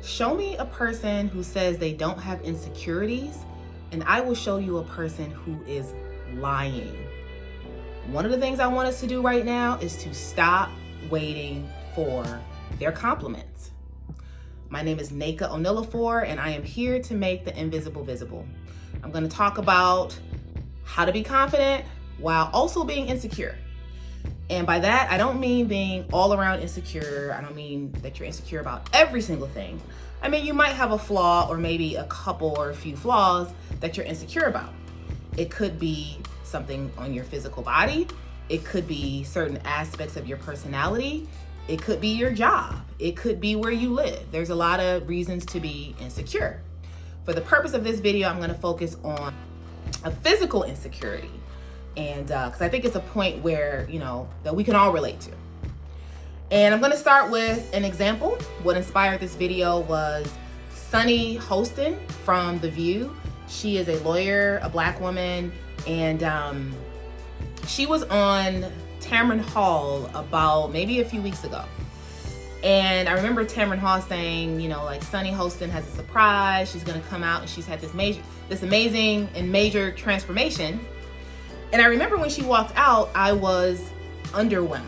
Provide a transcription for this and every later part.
Show me a person who says they don't have insecurities, and I will show you a person who is lying. One of the things I want us to do right now is to stop waiting for their compliments. My name is Naka Onilafor, and I am here to make the invisible visible. I'm going to talk about how to be confident while also being insecure. And by that, I don't mean being all around insecure. I don't mean that you're insecure about every single thing. I mean, you might have a flaw or maybe a couple or a few flaws that you're insecure about. It could be something on your physical body. It could be certain aspects of your personality. It could be your job. It could be where you live. There's a lot of reasons to be insecure. For the purpose of this video, I'm going to focus on a physical insecurity. And because I think it's a point where, that we can all relate to. And I'm going to start with an example. What inspired this video was Sunny Hostin from The View. She is a lawyer, a Black woman, and she was on Tamron Hall about maybe a few weeks ago. And I remember Tamron Hall saying, Sunny Hostin has a surprise. She's going to come out and she's had this amazing and major transformation. And I remember when she walked out, I was underwhelmed.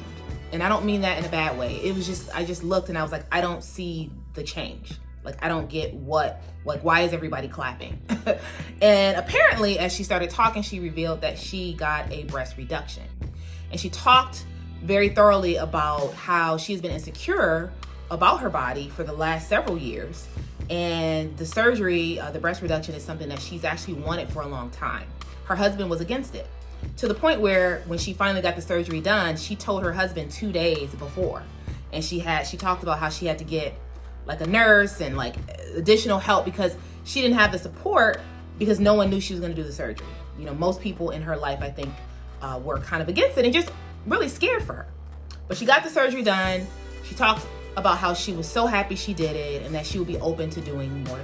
And I don't mean that in a bad way. It was just, I just looked and I was like, I don't see the change. Like, I don't get why is everybody clapping? And apparently, as she started talking, she revealed that she got a breast reduction. And she talked very thoroughly about how she's been insecure about her body for the last several years. And the surgery, the breast reduction, is something that she's actually wanted for a long time. Her husband was against it, to the point where when she finally got the surgery done, she told her husband 2 days before. And she talked about how she had to get like a nurse and like additional help because she didn't have the support because no one knew she was going to do the surgery. Most people in her life, I think, were kind of against it and just really scared for her. But she got the surgery done. She talked about how she was so happy she did it and that she would be open to doing more,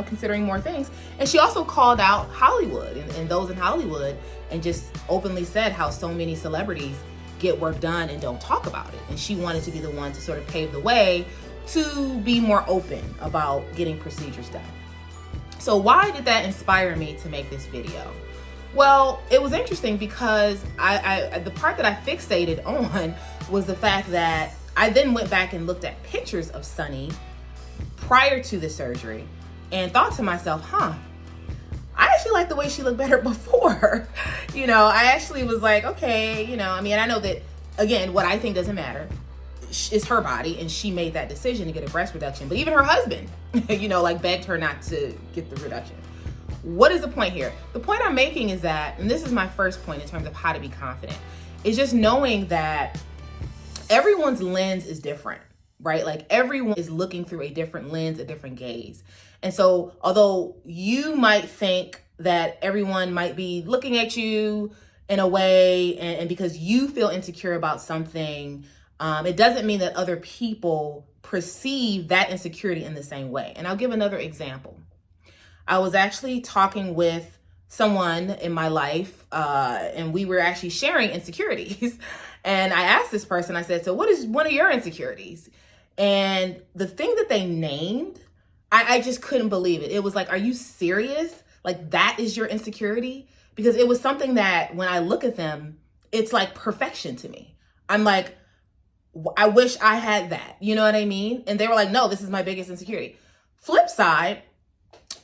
considering more things. And she also called out Hollywood and those in Hollywood and just openly said how so many celebrities get work done and don't talk about it. And she wanted to be the one to sort of pave the way to be more open about getting procedures done. So why did that inspire me to make this video? Well, it was interesting because the part that I fixated on was the fact that I then went back and looked at pictures of Sunny prior to the surgery and thought to myself, I actually like the way she looked better before. I actually was like, okay, I know that, again, what I think doesn't matter. It's her body and she made that decision to get a breast reduction. But even her husband, begged her not to get the reduction. What is the point here? The point I'm making is that, and this is my first point in terms of how to be confident, is just knowing that everyone's lens is different, right? Like, everyone is looking through a different lens, a different gaze. And so although you might think that everyone might be looking at you in a way and because you feel insecure about something, it doesn't mean that other people perceive that insecurity in the same way. And I'll give another example. I was actually talking with someone in my life, and we were actually sharing insecurities. And I asked this person, I said, so what is one of your insecurities? And the thing that they named, I just couldn't believe it. It was like, are you serious? Like, that is your insecurity? Because it was something that when I look at them, it's like perfection to me. I'm like, I wish I had that. You know what I mean? And they were like, no, this is my biggest insecurity. Flip side,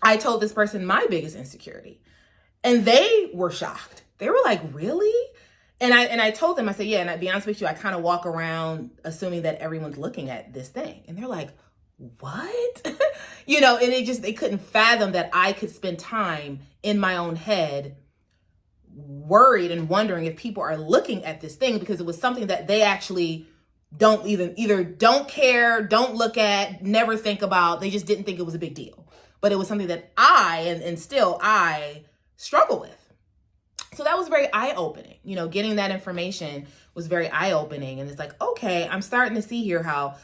I told this person my biggest insecurity and they were shocked. They were like, really? And I told them, I said, yeah, and to be honest with you, I kind of walk around assuming that everyone's looking at this thing. And they're like, what? And they couldn't fathom that I could spend time in my own head worried and wondering if people are looking at this thing, because it was something that they actually don't either don't care, don't look at, never think about. They just didn't think it was a big deal. But it was something that I still struggle with. So that was very eye-opening. Getting that information was very eye-opening. And it's like, okay, I'm starting to see here how,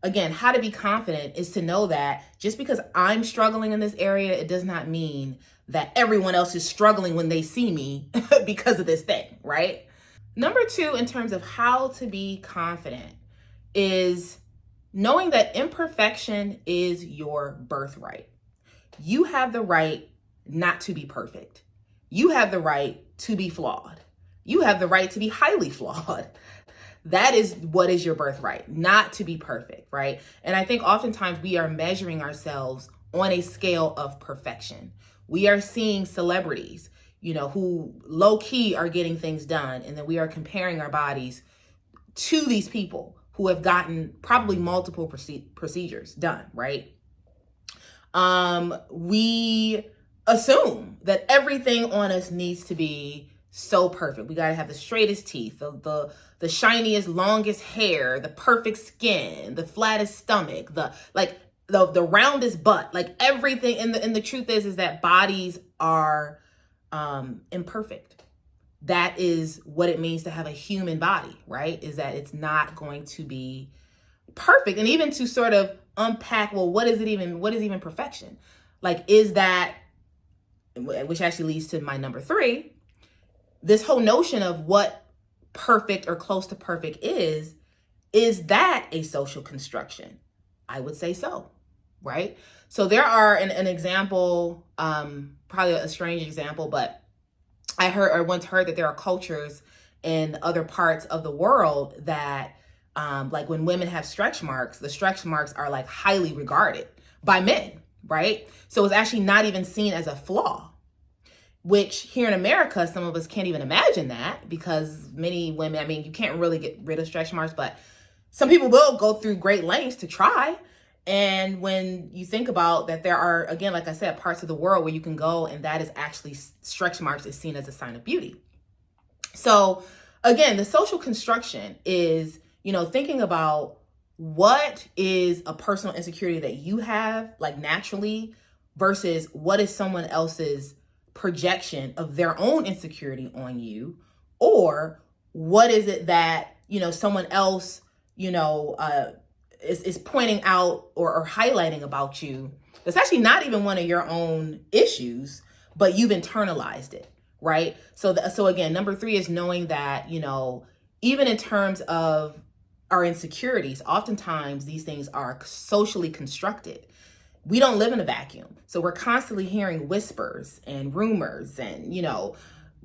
again, how to be confident is to know that just because I'm struggling in this area, it does not mean that everyone else is struggling when they see me because of this thing, right? Number two, in terms of how to be confident, is knowing that imperfection is your birthright. You have the right not to be perfect. You have the right to be flawed. You have the right to be highly flawed. That is what is your birthright, not to be perfect, right? And I think oftentimes we are measuring ourselves on a scale of perfection. We are seeing celebrities, who low key are getting things done. And then we are comparing our bodies to these people who have gotten probably multiple procedures done, right? We assume that everything on us needs to be so perfect. We got to have the straightest teeth, the shiniest, longest hair, the perfect skin, the flattest stomach, the roundest butt, like everything. And the truth is that bodies are imperfect. That is what it means to have a human body, right? Is that it's not going to be perfect. And even to sort of unpack, well, what is even perfection? Like, is that, which actually leads to my number 3, this whole notion of what perfect or close to perfect is that a social construction? I would say so, right? So there are an example, probably a strange example, but I once heard that there are cultures in other parts of the world that like when women have stretch marks, the stretch marks are like highly regarded by men, right? So it's actually not even seen as a flaw, which here in America, some of us can't even imagine that, because many women, I mean, you can't really get rid of stretch marks, but some people will go through great lengths to try. And when you think about that, there are, again, like I said, parts of the world where you can go and that is actually, stretch marks is seen as a sign of beauty. So again, the social construction is, thinking about what is a personal insecurity that you have, like naturally, versus what is someone else's projection of their own insecurity on you, or what is it that, someone else, is pointing out or highlighting about you that's actually not even one of your own issues, but you've internalized it, right? So again, number 3 is knowing that, even in terms of our insecurities, oftentimes these things are socially constructed. We don't live in a vacuum. So we're constantly hearing whispers and rumors and,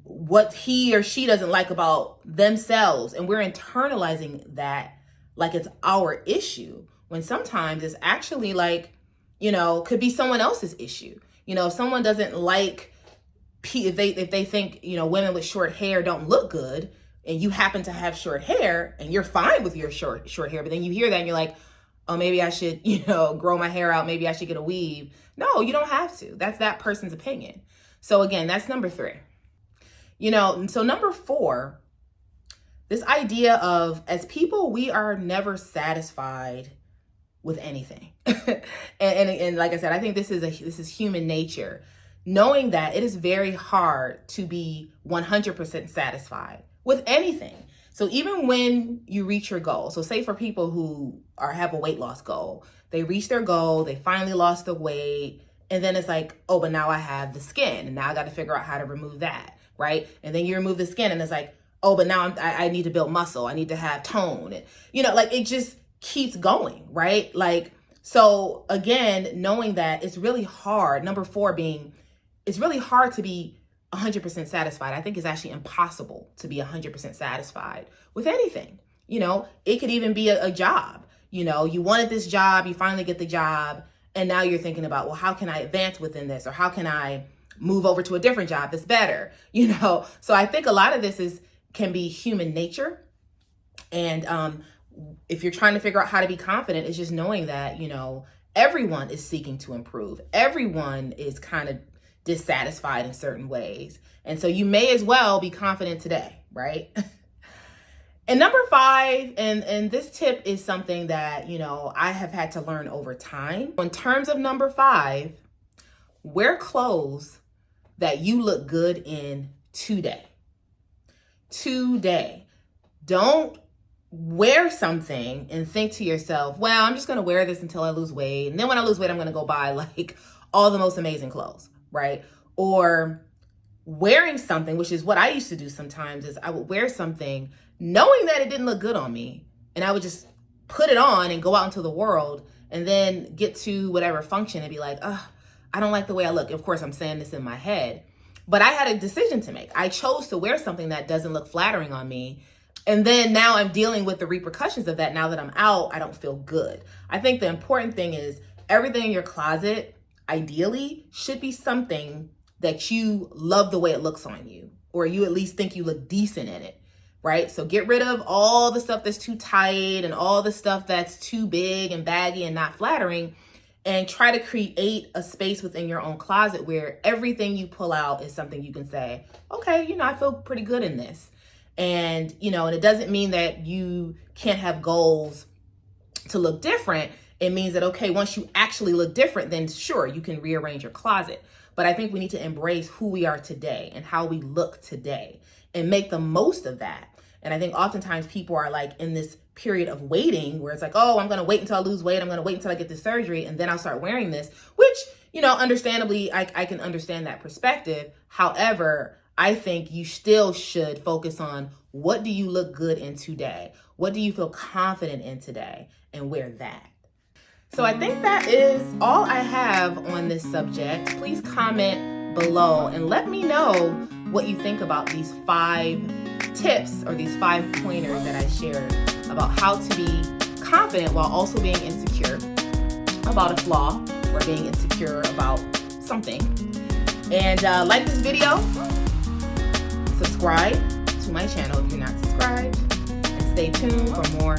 what he or she doesn't like about themselves. And we're internalizing that like it's our issue, when sometimes it's actually like, could be someone else's issue. If someone doesn't like, if they think, women with short hair don't look good, and you happen to have short hair and you're fine with your short hair, but then you hear that and you're like, oh, maybe I should, grow my hair out. Maybe I should get a weave. No, you don't have to. That's that person's opinion. So again, that's number 3. So number 4, this idea of, as people, we are never satisfied with anything. and like I said, I think this is human nature, knowing that it is very hard to be 100% satisfied with anything. So even when you reach your goal, so say for people who have a weight loss goal, they reach their goal, they finally lost the weight, and then it's like, oh, but now I have the skin, and now I got to figure out how to remove that, right? And then you remove the skin, and it's like, oh, but now I need to build muscle. I need to have tone. And, like it just keeps going, right? Like, so again, knowing that it's really hard. Number 4 being, it's really hard to be 100% satisfied. I think it's actually impossible to be 100% satisfied with anything. It could even be a job. You wanted this job, you finally get the job, and now you're thinking about, well, how can I advance within this? Or how can I move over to a different job that's better? So I think a lot of this can be human nature. And if you're trying to figure out how to be confident, it's just knowing that, everyone is seeking to improve. Everyone is kind of dissatisfied in certain ways. And so you may as well be confident today, right? And number 5, and this tip is something that, I have had to learn over time. In terms of number 5, wear clothes that you look good in today. Don't wear something and think to yourself, well, I'm just going to wear this until I lose weight. And then when I lose weight, I'm going to go buy like all the most amazing clothes, right? Or wearing something, which is what I used to do sometimes, is I would wear something knowing that it didn't look good on me. And I would just put it on and go out into the world and then get to whatever function and be like, oh, I don't like the way I look. Of course, I'm saying this in my head, but I had a decision to make. I chose to wear something that doesn't look flattering on me. And then now I'm dealing with the repercussions of that. Now that I'm out, I don't feel good. I think the important thing is everything in your closet, ideally, should be something that you love the way it looks on you, or you at least think you look decent in it, right? So get rid of all the stuff that's too tight and all the stuff that's too big and baggy and not flattering, and try to create a space within your own closet where everything you pull out is something you can say, okay, I feel pretty good in this. And, and it doesn't mean that you can't have goals to look different. It means that, okay, once you actually look different, then sure, you can rearrange your closet. But I think we need to embrace who we are today and how we look today and make the most of that. And I think oftentimes people are like in this period of waiting where it's like, oh, I'm going to wait until I lose weight. I'm going to wait until I get this surgery and then I'll start wearing this, which, understandably, I can understand that perspective. However, I think you still should focus on what do you look good in today? What do you feel confident in today? And wear that. So I think that is all I have on this subject. Please comment below and let me know what you think about these 5 tips or these 5 pointers that I shared about how to be confident while also being insecure about a flaw or being insecure about something. And like this video, subscribe to my channel if you're not subscribed, and stay tuned for more